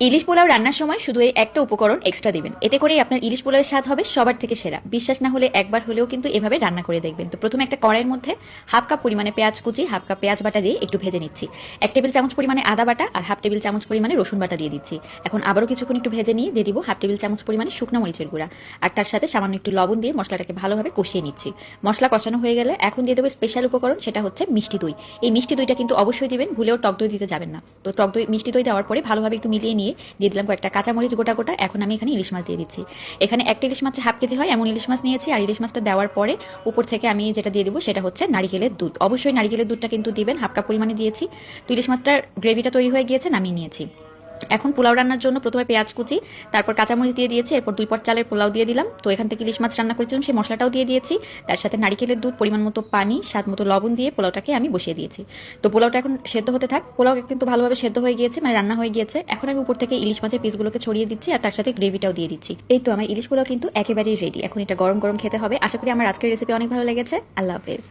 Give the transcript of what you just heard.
ইলিশ পোলাও রান্নার সময় শুধু এই একটা উপকরণ এক্সট্রা দিবেন, এতে করেই আপনার ইলিশ পোলাওয়ের স্বাদ হবে সবার থেকে সেরা। বিশ্বাস না হলে একবার হলেও কিন্তু এভাবে রান্না করে দেখবেন। তো প্রথমে একটা কড়াইয়ের মধ্যে হাফ কাপ পরিমাণে পেঁয়াজ কুচি, হাফ কাপ পেঁয়াজ বাটা দিয়ে একটু ভেজে নিচ্ছি। 1 টেবিল চামচ পরিমাণে আদা বাটা আর হাফ টেবিল চামচ পরিমাণে রসুন বাটা দিয়ে দিচ্ছি। এখন আবারও কিছুক্ষণ একটু ভেজে নিয়ে দিয়ে দিব হাফ টেবিল চামচ পরিমাণে শুকনো মরিচের গুঁড়া, আর তার সাথে সামান্য একটু লবণ দিয়ে মশলাটাকে ভালোভাবে কষিয়ে নিচ্ছি। মশলা কষানো হয়ে গেলে এখন দিয়ে দেবো স্পেশাল উপকরণ, সেটা হচ্ছে মিষ্টি দই। এই মিষ্টি দইটা কিন্তু অবশ্যই দিবেন, ভুলেও টক দই দিতে যাবেন না। তো টক দই মিষ্টি দই দেওয়ার পরে ভালোভাবে একটু মিলিয়ে নিয়ে দিয়ে দিলাম কয়েকটা কাঁচামরিচ গোটা গোটা। এখন আমি এখানে ইলিশ মাছ দিয়ে দিচ্ছি। এখানে একটা ইলিশ মাছ হাফ কেজি হয় এমন ইলিশ মাছ নিয়েছি, আর ইলিশ মাছটা দেওয়ার পরে উপর থেকে আমি যেটা দিয়ে দিব সেটা হচ্ছে নারিকেলের দুধ। অবশ্যই নারিকেলের দুধটা কিন্তু দিবেন, হাফ কাপ পরিমাণে দিয়েছি। তো ইলিশ মাছটার গ্রেভিটা তৈরি হয়ে গিয়েছে, নামিয়ে নিয়েছি। এখন পোলাও রান্নার জন্য প্রথমে পেঁয়াজ কুচি, তারপর কাঁচামরিচ দিয়ে দিয়েছি, এরপর 2 পট চালের পোলাও দিয়ে দিলাম। তো এখান থেকে ইলিশ মাছ রান্না করেছিলাম সেই মশলাটাও দিয়ে দিয়েছি, তার সাথে নারিকেলের দুধ, পরিমাণ মতো পানি, স্বাদ মতো লবণ দিয়ে পোলাওটাকে আমি বসিয়ে দিয়েছি। তো পোলাওটা এখন সেদ্ধ হতে থাক। পোলাও কিন্তু ভালোভাবে সেদ্ধ হয়ে গিয়েছে, মানে রান্না হয়ে গিয়েছে। এখন আমি উপর থেকে ইলিশ মাছের পিসগুলোকে ছড়িয়ে দিচ্ছি আর তার সাথে গ্রেভিটাও দিয়ে দিচ্ছি। এই তো আমার ইলিশ পোলাও কিন্তু একেবারেই রেডি। এখন এটা গরম গরম খেতে হবে। আশা করি আমার আজকের রেসিপি অনেক ভালো লেগেছে। আল্লাহ হাফেজ।